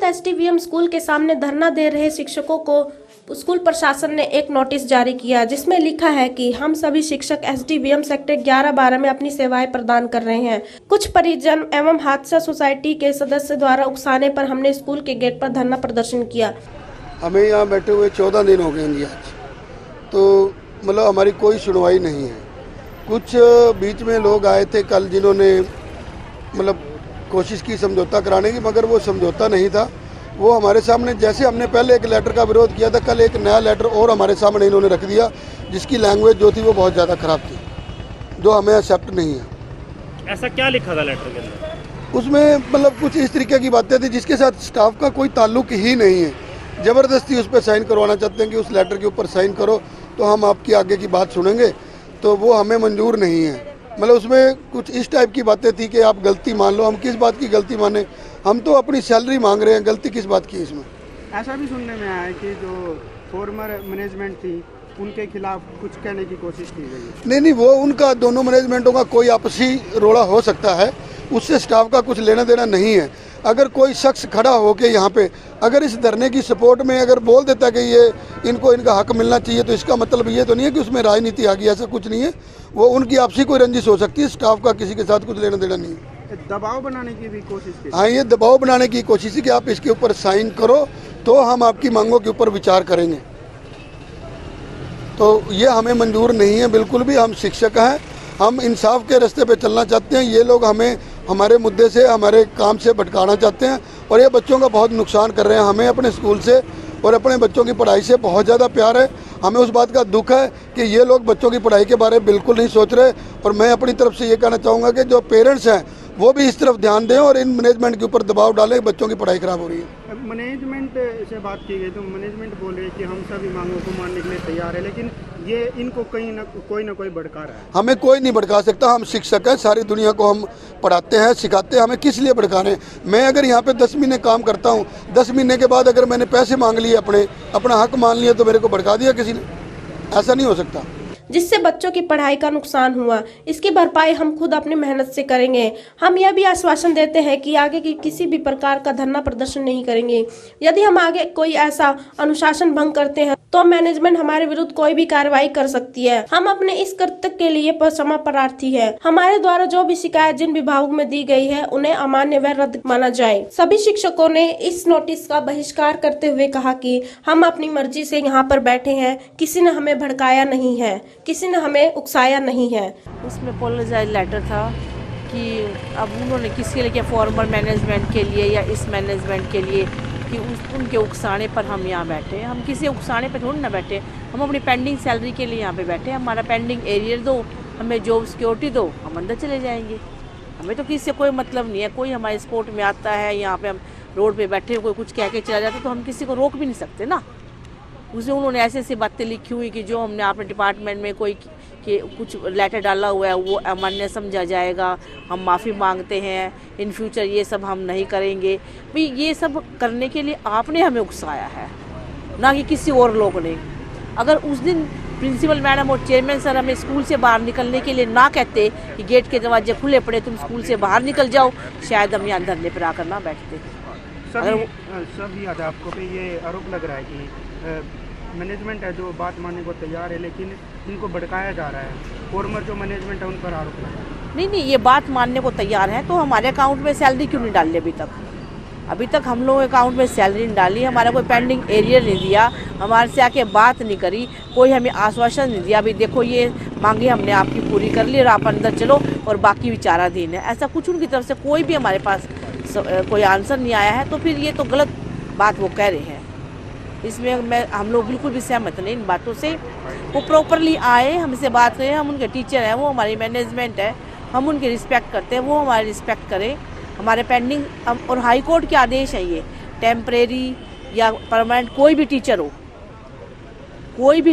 एसटीवीएम school के सामने धरना दे रहे शिक्षकों को स्कूल प्रशासन ने एक नोटिस जारी किया, जिसमें लिखा है कि हम सभी शिक्षक एसटीवीएम सेक्टर 11-12 में अपनी सेवाएं प्रदान कर रहे हैं। कुछ परिजन एवं हादसा सोसाइटी के सदस्य द्वारा उकसाने पर हमने स्कूल के गेट पर धरना प्रदर्शन किया। हमें यहाँ बैठे हुए 14 दिन हो गए हैं आज, तो मतलब हमारी कोई सुनवाई नहीं है। कुछ बीच में लोग आए थे कल, जिन्होंने मतलब कोशिश की समझौता कराने की, मगर वो समझौता नहीं था। वो हमारे सामने, जैसे हमने पहले एक लेटर का विरोध किया था, कल एक नया लेटर और हमारे सामने इन्होंने रख दिया, जिसकी लैंग्वेज जो थी वो बहुत ज़्यादा ख़राब थी, जो हमें एक्सेप्ट नहीं है। ऐसा क्या लिखा था लेटर के अंदर? उसमें मतलब कुछ इस तरीके की बातें थी जिसके साथ स्टाफ का कोई ताल्लुक ही नहीं है। ज़बरदस्ती उस पर साइन करवाना चाहते हैं कि उस लेटर के ऊपर साइन करो तो हम आपकी आगे की बात सुनेंगे, तो वो हमें मंजूर नहीं है। मतलब उसमें कुछ इस टाइप की बातें थी कि आप गलती मान लो। हम किस बात की गलती माने? हम तो अपनी सैलरी मांग रहे हैं, गलती किस बात की है इसमें? ऐसा भी सुनने में आया है कि जो फॉर्मर मैनेजमेंट थी उनके खिलाफ कुछ कहने की कोशिश की गई है। नहीं, वो उनका, दोनों मैनेजमेंटों का कोई आपसी रोड़ा हो सकता है, उससे स्टाफ का कुछ लेना देना नहीं है। अगर कोई शख्स खड़ा होकर यहाँ पे अगर इस धरने की सपोर्ट में अगर बोल देता कि ये इनको इनका हक मिलना चाहिए, तो इसका मतलब ये तो नहीं है कि उसमें राजनीति आ गई, ऐसा कुछ नहीं है। वो उनकी आपसी कोई रंजिश हो सकती है, स्टाफ का किसी के साथ कुछ लेना देना नहीं है। दबाव बनाने की भी कोशिश की। हाँ, ये दबाव बनाने की कोशिश है कि आप इसके ऊपर साइन करो तो हम आपकी मांगों के ऊपर विचार करेंगे। तो ये हमें मंजूर नहीं है बिल्कुल भी। हम शिक्षक हैं, हम इंसाफ के रास्ते पे चलना चाहते हैं। ये लोग हमें हमारे मुद्दे से, हमारे काम से भटकाना चाहते हैं और ये बच्चों का बहुत नुकसान कर रहे हैं। हमें अपने स्कूल से और अपने बच्चों की पढ़ाई से बहुत ज़्यादा प्यार है। हमें उस बात का दुख है कि ये लोग बच्चों की पढ़ाई के बारे में बिल्कुल नहीं सोच रहे। और मैं अपनी तरफ से ये कहना चाहूँगा कि जो पेरेंट्स हैं वो भी इस तरफ ध्यान दें और इन मैनेजमेंट के ऊपर दबाव डालें। बच्चों की पढ़ाई खराब हो रही है। मैनेजमेंट से बात की गई तो मैनेजमेंट बोले कि हम सभी मांगों को मानने के लिए तैयार है, लेकिन ये इनको कहीं ना कोई भड़का रहा है। हमें कोई नहीं भड़का सकता। हम शिक्षक हैं, सारी दुनिया को हम पढ़ाते हैं, सिखाते हैं। हमें किस लिए भड़काने हैं? मैं अगर यहाँ पे 10 महीने काम करता हूँ, 10 महीने के बाद अगर मैंने पैसे मांग लिए, अपना हक मान लिया, तो मेरे को भड़का दिया किसी ने? ऐसा नहीं हो सकता। जिससे बच्चों की पढ़ाई का नुकसान हुआ, इसकी भरपाई हम खुद अपनी मेहनत से करेंगे। हम यह भी आश्वासन देते हैं कि आगे की किसी भी प्रकार का धरना प्रदर्शन नहीं करेंगे। यदि हम आगे कोई ऐसा अनुशासन भंग करते हैं तो मैनेजमेंट हमारे विरुद्ध कोई भी कार्रवाई कर सकती है। हम अपने इस कृत्य के लिए क्षमा प्रार्थी है। हमारे द्वारा जो भी शिकायत जिन विभागों में दी गई है उन्हें अमान्य व रद्द माना जाए। सभी शिक्षकों ने इस नोटिस का बहिष्कार करते हुए कहा कि हम अपनी मर्जी से यहाँ पर बैठे हैं, किसी ने हमें भड़काया नहीं है, किसी ने हमें उकसाया नहीं है। उसमें अपोलोजाइज लेटर था कि अब उन्होंने किसी के लिए, फॉर्मर मैनेजमेंट के लिए या इस मैनेजमेंट के लिए, कि उनके उकसाने पर हम यहाँ बैठे हैं। हम किसी उकसाने पर थोड़ी ना बैठे, हम अपनी पेंडिंग सैलरी के लिए यहाँ पे बैठे हैं। हमारा पेंडिंग एरियर दो, हमें जॉब सिक्योरिटी दो, हम अंदर चले जाएंगे। हमें तो किसी से कोई मतलब नहीं है। कोई हमारे सपोर्ट में आता है, यहाँ पे हम रोड पे बैठे, कोई कुछ कह के चला जाता तो हम किसी को रोक भी नहीं सकते ना। उसमें उन्होंने ऐसे ऐसी बातें लिखी हुई कि जो हमने अपने डिपार्टमेंट में कोई कि कुछ लेटर डाला हुआ है वो अमान्य समझा जाएगा, हम माफ़ी मांगते हैं, इन फ्यूचर ये सब हम नहीं करेंगे। भाई ये सब करने के लिए आपने हमें उकसाया है, ना कि किसी और लोग ने। अगर उस दिन प्रिंसिपल मैडम और चेयरमैन सर हमें स्कूल से बाहर निकलने के लिए ना कहते कि गेट के दरवाजे खुले पड़े, तुम स्कूल से बाहर निकल जाओ, शायद हम यहाँ धरने पर आकर ना बैठते। सभी अध्यापकों पे ये आरोप लग रहा है कि मैनेजमेंट है जो बात मानने को तैयार है, लेकिन इनको भड़काया जा रहा है। फॉर्मर जो मैनेजमेंट है उन पर आरोप लगा है। नहीं, ये बात मानने को तैयार है तो हमारे अकाउंट में सैलरी क्यों नहीं डाली अभी तक हम लोगों के अकाउंट में सैलरी नहीं डाली, हमारा कोई पेंडिंग एरियर नहीं दिया, हमारे से आके बात नहीं करी, कोई हमें आश्वासन नहीं दिया। अभी देखो ये मांगे हमने आपकी पूरी कर ली और आप अंदर चलो और बाकी विचाराधीन है, ऐसा कुछ उनकी तरफ से कोई भी हमारे पास कोई आंसर नहीं आया है। तो फिर ये तो गलत बात वो कह रहे हैं। इसमें हम लोग बिल्कुल भी सहमत नहीं इन बातों से। वो प्रॉपरली आए, हमसे बात करें, हम उनके टीचर हैं, वो हमारी मैनेजमेंट है, हम उनकी रिस्पेक्ट करते हैं, वो हमारी रिस्पेक्ट करें। हमारे पेंडिंग और हाई कोर्ट के आदेश है, ये टेम्परेरी या परमानेंट कोई भी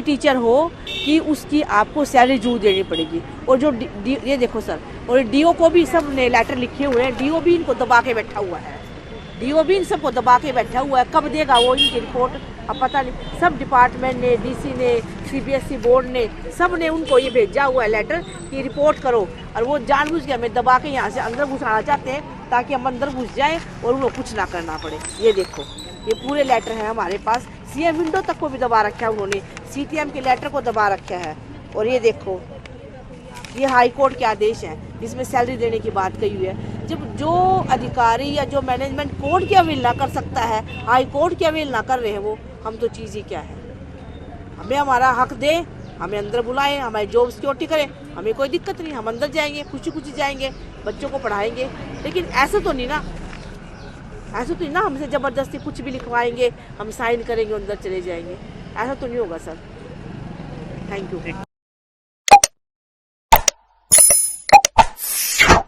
टीचर हो कि उसकी आपको सैलरी जरूर देनी पड़ेगी। और जो ये देखो सर, और डीओ को भी सब ने लेटर लिखे हुए हैं, डीओ भी इनको दबा के बैठा हुआ है, डीओ भी इन सबको दबा के बैठा हुआ है। कब देगा वो इनकी रिपोर्ट अब पता नहीं। सब डिपार्टमेंट ने, डीसी ने, सीबीएसई बोर्ड ने, सब ने उनको ये भेजा हुआ है लेटर कि रिपोर्ट करो, और वो जानबूझ के हमें दबा के यहाँ से अंदर घुसाना चाहते हैं ताकि हम अंदर घुस जाएं और उनको कुछ ना करना पड़े। ये देखो, ये पूरे लेटर हैं हमारे पास। सीएम विंडो तक को भी दबा रखा है उन्होंने, सीटीएम के लेटर को दबा रखा है। और ये देखो, ये हाई कोर्ट के आदेश हैं जिसमें सैलरी देने की बात कही हुई है। जब जो अधिकारी या जो मैनेजमेंट कोर्ट की अवहेलना कर सकता है, हाई कोर्ट की अवहेलना कर रहे हैं, वो हम तो चीज़ ही क्या है। हमें हमारा हक दें, हमें अंदर बुलाएं, हमारी जॉब सिक्योरिटी करें, हमें कोई दिक्कत नहीं, हम अंदर जाएंगे, खुशी खुशी जाएंगे, बच्चों को पढ़ाएंगे। लेकिन ऐसा तो नहीं ना, ऐसा तो नहीं ना हमसे ज़बरदस्ती कुछ भी लिखवाएंगे, हम साइन करेंगे, अंदर चले जाएंगे। ऐसा तो नहीं होगा सर। Thank you.